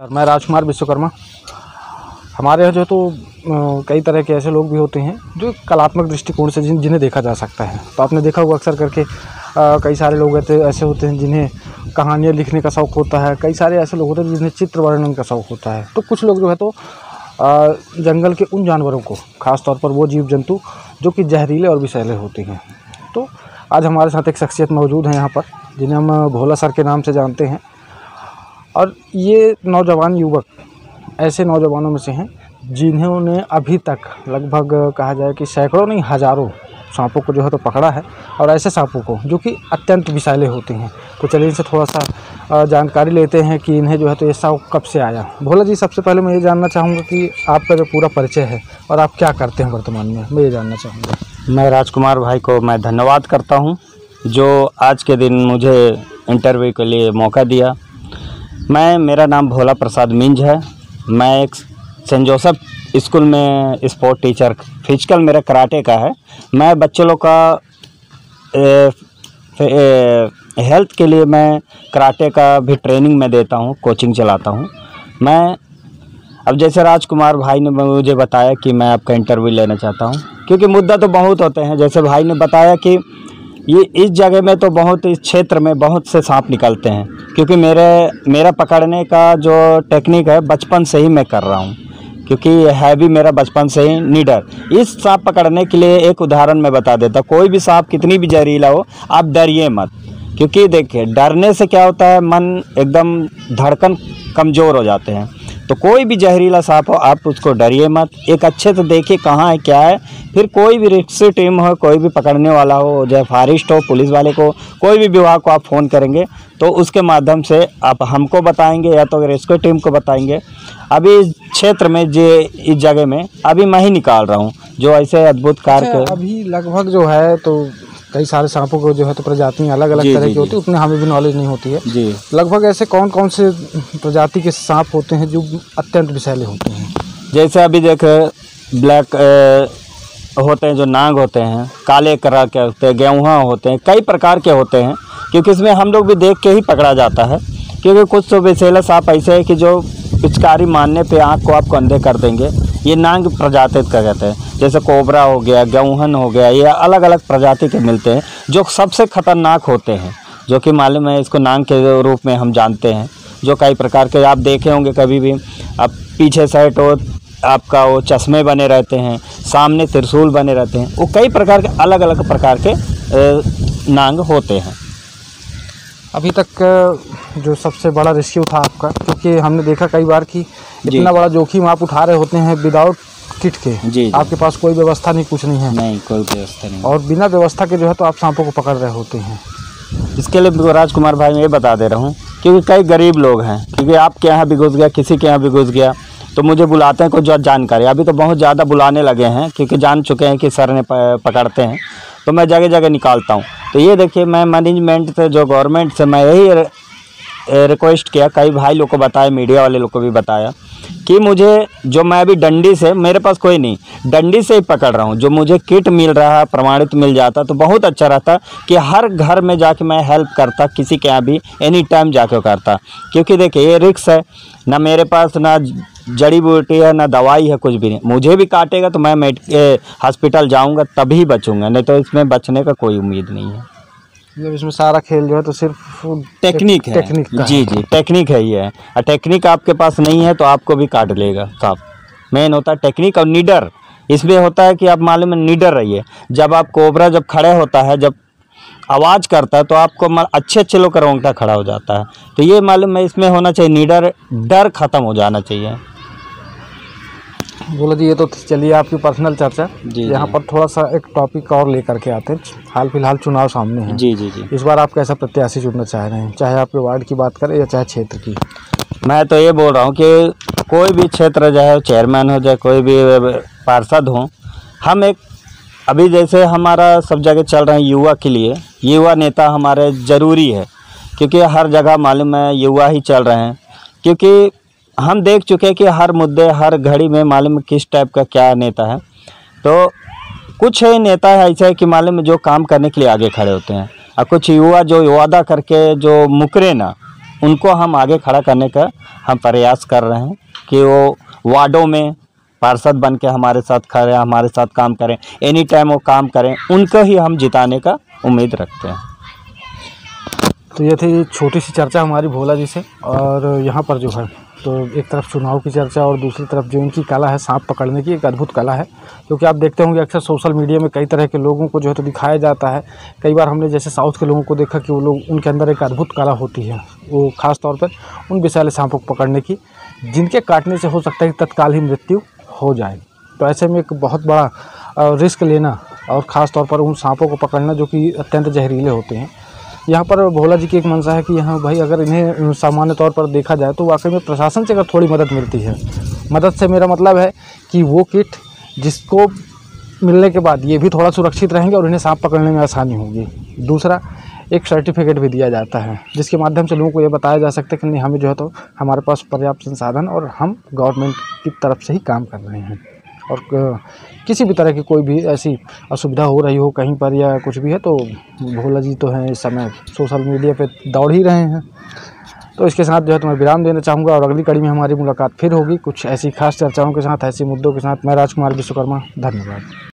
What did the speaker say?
मैं राजकुमार विश्वकर्मा। हमारे यहाँ जो तो कई तरह के ऐसे लोग भी होते हैं जो कलात्मक दृष्टिकोण से जिन्हें देखा जा सकता है। तो आपने देखा होगा अक्सर करके कई सारे लोग ऐसे होते हैं जिन्हें कहानियाँ लिखने का शौक़ होता है। कई सारे ऐसे लोग होते हैं जिन्हें चित्र वर्णन का शौक़ होता है। तो कुछ लोग जो है तो जंगल के उन जानवरों को, ख़ास तौर पर वो जीव जंतु जो कि जहरीले और विषैले होते हैं। तो आज हमारे साथ एक शख्सियत मौजूद है यहाँ पर, जिन्हें हम भोला सर के नाम से जानते हैं। और ये नौजवान युवक ऐसे नौजवानों में से हैं जिन्होंने अभी तक लगभग कहा जाए कि सैकड़ों नहीं हज़ारों सांपों को जो है तो पकड़ा है, और ऐसे सांपों को जो कि अत्यंत विषैले होते हैं। तो चलिए इनसे थोड़ा सा जानकारी लेते हैं कि इन्हें जो है तो ये सांप कब से आया। भोला जी, सबसे पहले मैं ये जानना चाहूँगा कि आपका जो पूरा परिचय है और आप क्या करते हैं वर्तमान में, मैं ये जानना चाहूँगा। मैं राजकुमार भाई को मैं धन्यवाद करता हूँ जो आज के दिन मुझे इंटरव्यू के लिए मौका दिया। मेरा नाम भोला प्रसाद मिंज है। मैं एक सेंट जोसेफ स्कूल में स्पोर्ट टीचर, फिजिकल मेरा कराटे का है। मैं बच्चों लोग का हेल्थ के लिए मैं कराटे का भी ट्रेनिंग में देता हूँ, कोचिंग चलाता हूँ। मैं अब जैसे राजकुमार भाई ने मुझे बताया कि मैं आपका इंटरव्यू लेना चाहता हूँ, क्योंकि मुद्दा तो बहुत होते हैं। जैसे भाई ने बताया कि ये इस जगह में तो बहुत, इस क्षेत्र में बहुत से सांप निकलते हैं, क्योंकि मेरा पकड़ने का जो टेक्निक है बचपन से ही मैं कर रहा हूँ, क्योंकि है भी मेरा बचपन से ही निडर। इस सांप पकड़ने के लिए एक उदाहरण मैं बता देता। कोई भी सांप कितनी भी जहरीला हो, आप डरिए मत, क्योंकि देखिए डरने से क्या होता है, मन एकदम धड़कन कमज़ोर हो जाते हैं। तो कोई भी जहरीला सांप हो, आप उसको डरिए मत, एक अच्छे से देखिए कहाँ है क्या है। फिर कोई भी रेस्क्यू टीम हो, कोई भी पकड़ने वाला हो, चाहे फॉरेस्ट हो, पुलिस वाले को, कोई भी विभाग को आप फ़ोन करेंगे तो उसके माध्यम से आप हमको बताएंगे या तो रेस्क्यू टीम को बताएंगे। अभी इस क्षेत्र में इस जगह में अभी मैं ही निकाल रहा हूँ जो ऐसे अद्भुत कार्य। अभी लगभग जो है तो कई सारे सांपों को जो है तो प्रजातियाँ अलग अलग तरह की होती है, उतने हमें भी नॉलेज नहीं होती है जी। लगभग ऐसे कौन कौन से प्रजाति के सांप होते हैं जो अत्यंत विषैले होते हैं? जैसे अभी देख ब्लैक होते हैं, जो नाग होते हैं, काले कलर के होते हैं, गेहूँ होते हैं, कई प्रकार के होते हैं। क्योंकि इसमें हम लोग भी देख के ही पकड़ा जाता है, क्योंकि कुछ तो विषैले सांप ऐसे है कि जो पिचकारी मारने पे आँख को आपको अंधे कर देंगे। ये नाग प्रजाति का कहते हैं। जैसे कोबरा हो गया, गेहूँ हो गया, ये अलग अलग प्रजाति के मिलते हैं जो सबसे खतरनाक होते हैं, जो कि मालूम है इसको नाग के रूप में हम जानते हैं। जो कई प्रकार के आप देखे होंगे कभी भी, आप पीछे साइड हो आपका वो चश्मे बने रहते हैं, सामने त्रिशूल बने रहते हैं। वो कई प्रकार के अलग अलग प्रकार के नाग होते हैं। अभी तक जो सबसे बड़ा रेस्क्यू था आपका, क्योंकि हमने देखा कई बार कि इतना बड़ा जोखिम आप उठा रहे होते हैं विदाउट किट के। जी। आपके पास कोई व्यवस्था नहीं, कुछ नहीं है। नहीं, कोई व्यवस्था नहीं। और बिना व्यवस्था के जो है तो आप सांपों को पकड़ रहे होते हैं। इसके लिए राजकुमार भाई मैं ये बता दे रहा हूँ, क्योंकि कई गरीब लोग हैं, क्योंकि आपके यहाँ भी घुस गया, किसी के यहाँ भी घुस गया, तो मुझे बुलाते हैं कुछ जानकारी। अभी तो बहुत ज़्यादा बुलाने लगे हैं, क्योंकि जान चुके हैं कि सर ने पकड़ते हैं, तो मैं जगह जगह निकालता हूँ। तो ये देखिए, मैं मैनेजमेंट से, जो गवर्नमेंट से, मैं यही रिक्वेस्ट किया, कई भाई लोग को बताया, मीडिया वाले लोग को भी बताया कि मुझे जो मैं अभी डंडी से, मेरे पास कोई नहीं, डंडी से ही पकड़ रहा हूँ। जो मुझे किट मिल रहा है, प्रमाणित मिल जाता तो बहुत अच्छा रहता कि हर घर में जाके मैं हेल्प करता, किसी के यहाँ भी एनी टाइम जाके करता। क्योंकि देखिए ये रिक्स है, ना मेरे पास ना जड़ी बूटी है, ना दवाई है, कुछ भी नहीं। मुझे भी काटेगा तो मैं हॉस्पिटल जाऊँगा तभी बचूँगा, नहीं तो इसमें बचने का कोई उम्मीद नहीं है। जब इसमें सारा खेल जो है तो सिर्फ टेक्निक है। जी, टेक्निक है ये। और टेक्निक आपके पास नहीं है तो आपको भी काट लेगा सांप। मेन होता है टेक्निक और निडर। इसमें होता है कि आप मालूम है निडर रहिए। जब आप कोबरा जब खड़े होता है, जब आवाज़ करता है तो आपको अच्छे लोग का रोंगटा खड़ा हो जाता है। तो ये मालूम है इसमें होना चाहिए निडर, डर ख़त्म हो जाना चाहिए। बोला जी, ये तो चलिए आपकी पर्सनल चर्चा। यहाँ पर थोड़ा सा एक टॉपिक और लेकर के आते हैं। हाल फिलहाल चुनाव सामने है। जी। इस बार आप कैसा प्रत्याशी चुनना चाह रहे हैं, चाहे आपके वार्ड की बात करें या चाहे क्षेत्र की? मैं तो ये बोल रहा हूँ कि कोई भी क्षेत्र, चाहे चेयरमैन हो, चाहे कोई भी पार्षद हो, हम एक अभी जैसे हमारा सब जगह चल रहे हैं युवा के लिए, युवा नेता हमारे ज़रूरी है, क्योंकि हर जगह मालूम है युवा ही चल रहे हैं। क्योंकि हम देख चुके हैं कि हर मुद्दे, हर घड़ी में मालूम किस टाइप का क्या नेता है। तो कुछ है नेता है ऐसा है कि मालूम जो काम करने के लिए आगे खड़े होते हैं, और कुछ युवा जो वादा करके जो मुकरे ना, उनको हम आगे खड़ा करने का हम प्रयास कर रहे हैं कि वो वार्डों में पार्षद बन के हमारे साथ खड़े, हमारे साथ काम करें, एनी टाइम वो काम करें, उनको ही हम जिताने का उम्मीद रखते हैं। तो ये थी छोटी सी चर्चा हमारी भोला जी से। और यहाँ पर जो है तो एक तरफ चुनाव की चर्चा और दूसरी तरफ जो इनकी कला है सांप पकड़ने की, एक अद्भुत कला है। क्योंकि आप देखते होंगे अक्सर सोशल मीडिया में कई तरह के लोगों को जो है तो दिखाया जाता है। कई बार हमने जैसे साउथ के लोगों को देखा कि वो लोग, उनके अंदर एक अद्भुत कला होती है, वो ख़ास तौर पर उन विषैले सांपों को पकड़ने की, जिनके काटने से हो सकता है कि तत्काल ही मृत्यु हो जाए। तो ऐसे में एक बहुत बड़ा रिस्क लेना और ख़ास तौर पर उन सांपों को पकड़ना जो कि अत्यंत जहरीले होते हैं। यहाँ पर भोला जी की एक मंशा है कि यहाँ भाई अगर इन्हें सामान्य तौर पर देखा जाए तो वाकई में प्रशासन से अगर थोड़ी मदद मिलती है, मदद से मेरा मतलब है कि वो किट जिसको मिलने के बाद ये भी थोड़ा सुरक्षित रहेंगे और इन्हें सांप पकड़ने में आसानी होगी। दूसरा, एक सर्टिफिकेट भी दिया जाता है जिसके माध्यम से लोगों को ये बताया जा सकता है कि नहीं, हमें जो है तो हमारे पास पर्याप्त संसाधन और हम गवर्नमेंट की तरफ से ही काम कर रहे हैं। और किसी भी तरह की कोई भी ऐसी असुविधा हो रही हो कहीं पर या कुछ भी है तो भोला जी तो हैं इस समय सोशल मीडिया पे दौड़ ही रहे हैं। तो इसके साथ जो है तो मैं विराम देना चाहूँगा और अगली कड़ी में हमारी मुलाकात फिर होगी कुछ ऐसी खास चर्चाओं के साथ, ऐसे मुद्दों के साथ। मैं राजकुमार विश्वकर्मा, धन्यवाद।